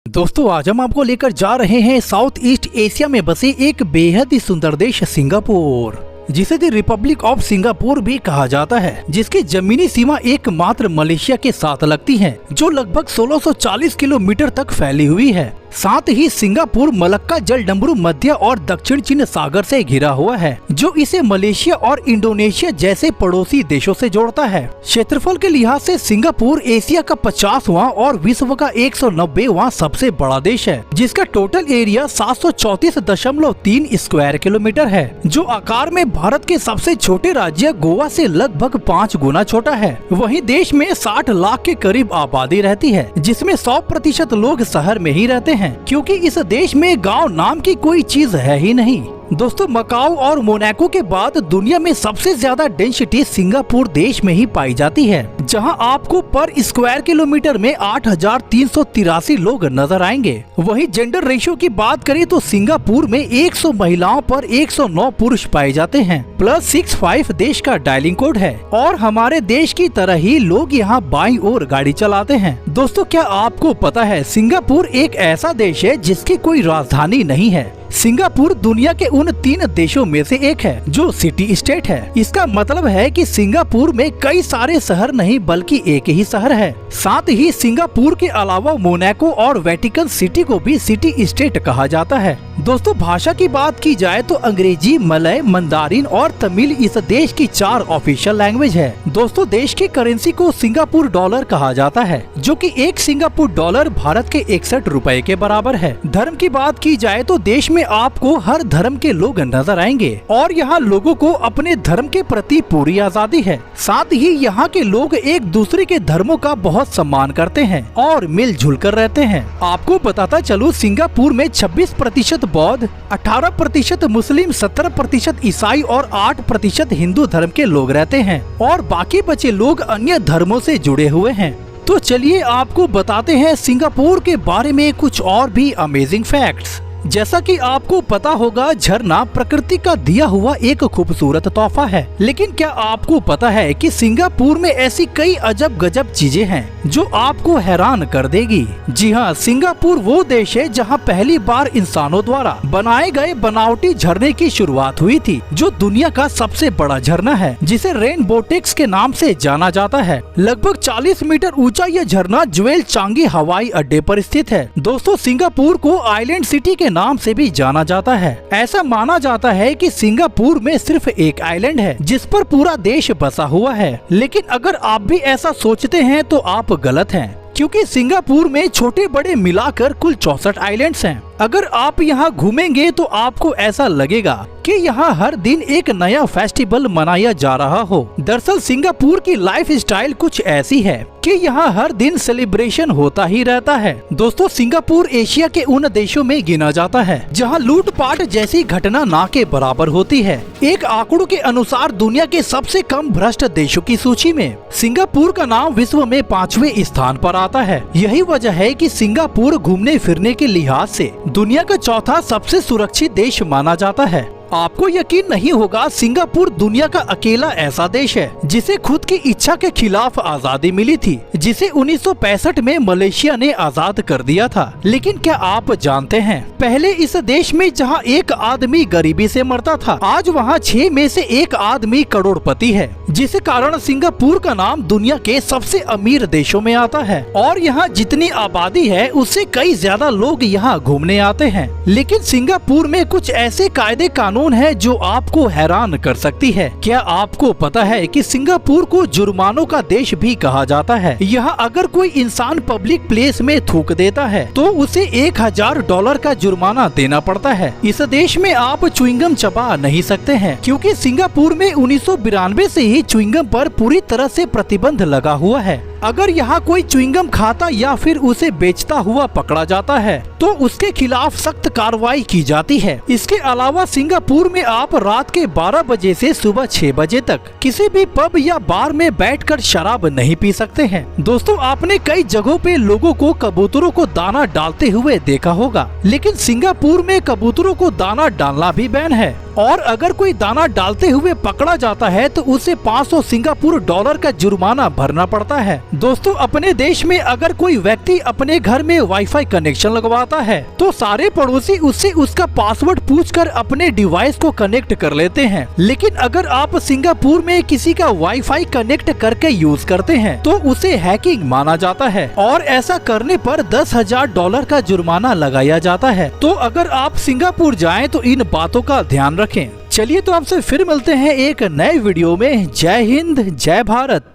दोस्तों आज हम आपको लेकर जा रहे हैं साउथ ईस्ट एशिया में बसे एक बेहद ही सुंदर देश सिंगापुर, जिसे द रिपब्लिक ऑफ सिंगापुर भी कहा जाता है, जिसकी जमीनी सीमा एकमात्र मलेशिया के साथ लगती है, जो लगभग 1640 किलोमीटर तक फैली हुई है। साथ ही सिंगापुर मलक्का जलडमरू मध्य और दक्षिण चीन सागर से घिरा हुआ है, जो इसे मलेशिया और इंडोनेशिया जैसे पड़ोसी देशों से जोड़ता है। क्षेत्रफल के लिहाज से सिंगापुर एशिया का 50वां और विश्व का 190वां सबसे बड़ा देश है, जिसका टोटल एरिया 734.3 स्क्वायर किलोमीटर है, जो आकार में भारत के सबसे छोटे राज्य गोवा से लगभग 5 गुना छोटा है। वहीं देश में 60 लाख के करीब आबादी रहती है, जिसमें 100% लोग शहर में ही रहते हैं, क्योंकि इस देश में गांव नाम की कोई चीज है ही नहीं। दोस्तों मकाऊ और मोनाको के बाद दुनिया में सबसे ज्यादा डेंसिटी सिंगापुर देश में ही पाई जाती है, जहां आपको पर स्क्वायर किलोमीटर में 8,383 लोग नजर आएंगे। वहीं जेंडर रेशियो की बात करें तो सिंगापुर में 100 महिलाओं पर 109 पुरुष पाए जाते हैं। +65 देश का डायलिंग कोड है और हमारे देश की तरह ही लोग यहाँ बाईं ओर गाड़ी चलाते हैं। दोस्तों क्या आपको पता है सिंगापुर एक ऐसा देश है जिसकी कोई राजधानी नहीं है। सिंगापुर दुनिया के उन 3 देशों में से एक है जो सिटी स्टेट है। इसका मतलब है कि सिंगापुर में कई सारे शहर नहीं बल्कि एक ही शहर है। साथ ही सिंगापुर के अलावा मोनाको और वेटिकन सिटी को भी सिटी स्टेट कहा जाता है। दोस्तों भाषा की बात की जाए तो अंग्रेजी, मलय, मंदारिन और तमिल इस देश की 4 ऑफिशियल लैंग्वेज है। दोस्तों देश की करेंसी को सिंगापुर डॉलर कहा जाता है, जो कि 1 सिंगापुर डॉलर भारत के 61 रुपए के बराबर है। धर्म की बात की जाए तो देश में आपको हर धर्म के लोग नजर आएंगे और यहाँ लोगों को अपने धर्म के प्रति पूरी आजादी है। साथ ही यहाँ के लोग एक दूसरे के धर्मों का बहुत सम्मान करते हैं और मिलजुल कर रहते हैं। आपको बताता चलूं सिंगापुर में 26% बौद्ध, 18% मुस्लिम, 17% ईसाई और 8% हिंदू धर्म के लोग रहते हैं और बाकी बचे लोग अन्य धर्मों से जुड़े हुए हैं। तो चलिए आपको बताते हैं सिंगापुर के बारे में कुछ और भी अमेजिंग फैक्ट्स। जैसा कि आपको पता होगा झरना प्रकृति का दिया हुआ एक खूबसूरत तोहफा है, लेकिन क्या आपको पता है कि सिंगापुर में ऐसी कई अजब गजब चीजें हैं जो आपको हैरान कर देगी। जी हाँ, सिंगापुर वो देश है जहाँ पहली बार इंसानों द्वारा बनाए गए बनावटी झरने की शुरुआत हुई थी, जो दुनिया का सबसे बड़ा झरना है, जिसे रेनबोटेक्स के नाम से जाना जाता है। लगभग 40 मीटर ऊंचा यह झरना ज्वेल चांगी हवाई अड्डे पर स्थित है। दोस्तों सिंगापुर को आइलैंड सिटी के नाम से भी जाना जाता है। ऐसा माना जाता है कि सिंगापुर में सिर्फ एक आइलैंड है जिस पर पूरा देश बसा हुआ है, लेकिन अगर आप भी ऐसा सोचते हैं तो आप गलत हैं, क्योंकि सिंगापुर में छोटे बड़े मिलाकर कुल 64 आइलैंड्स हैं। अगर आप यहाँ घूमेंगे तो आपको ऐसा लगेगा कि यहाँ हर दिन एक नया फेस्टिवल मनाया जा रहा हो। दरअसल सिंगापुर की लाइफ स्टाइल कुछ ऐसी है कि यहाँ हर दिन सेलिब्रेशन होता ही रहता है। दोस्तों सिंगापुर एशिया के उन देशों में गिना जाता है जहाँ लूटपाट जैसी घटना ना के बराबर होती है। एक आंकड़ों के अनुसार दुनिया के सबसे कम भ्रष्ट देशों की सूची में सिंगापुर का नाम विश्व में 5वें स्थान पर आता है। यही वजह है कि सिंगापुर घूमने फिरने के लिहाज से दुनिया का 4था सबसे सुरक्षित देश माना जाता है। आपको यकीन नहीं होगा सिंगापुर दुनिया का अकेला ऐसा देश है जिसे खुद की इच्छा के खिलाफ आजादी मिली थी, जिसे 1965 में मलेशिया ने आजाद कर दिया था। लेकिन क्या आप जानते हैं पहले इस देश में जहां एक आदमी गरीबी से मरता था, आज वहां 6 में से 1 आदमी करोड़पति है, जिस कारण सिंगापुर का नाम दुनिया के सबसे अमीर देशों में आता है। और यहाँ जितनी आबादी है उससे कई ज्यादा लोग यहाँ घूमने आते हैं। लेकिन सिंगापुर में कुछ ऐसे कायदे कानून है जो आपको हैरान कर सकती है। क्या आपको पता है कि सिंगापुर को जुर्मानों का देश भी कहा जाता है। यहाँ अगर कोई इंसान पब्लिक प्लेस में थूक देता है तो उसे $1000 का जुर्माना देना पड़ता है। इस देश में आप च्युइंगम चबा नहीं सकते हैं, क्योंकि सिंगापुर में 1992 से ही च्युइंगम पर पूरी तरह से प्रतिबंध लगा हुआ है। अगर यहाँ कोई च्युइंगम खाता या फिर उसे बेचता हुआ पकड़ा जाता है तो उसके खिलाफ सख्त कार्रवाई की जाती है। इसके अलावा सिंगापुर में आप रात के 12 बजे से सुबह 6 बजे तक किसी भी पब या बार में बैठकर शराब नहीं पी सकते हैं। दोस्तों आपने कई जगहों पे लोगों को कबूतरों को दाना डालते हुए देखा होगा, लेकिन सिंगापुर में कबूतरों को दाना डालना भी बैन है। और अगर कोई दाना डालते हुए पकड़ा जाता है तो उसे 500 सिंगापुर डॉलर का जुर्माना भरना पड़ता है। दोस्तों, अपने देश में अगर कोई व्यक्ति अपने घर में वाईफाई कनेक्शन लगवाता है तो सारे पड़ोसी उससे उसका पासवर्ड पूछकर अपने डिवाइस को कनेक्ट कर लेते हैं। लेकिन अगर आप सिंगापुर में किसी का वाईफाई कनेक्ट करके यूज करते हैं तो उसे हैकिंग माना जाता है और ऐसा करने पर 10,000 डॉलर का जुर्माना लगाया जाता है। तो अगर आप सिंगापुर जाएं तो इन बातों का ध्यान रखें। चलिए, तो आपसे फिर मिलते हैं एक नए वीडियो में। जय हिंद, जय भारत।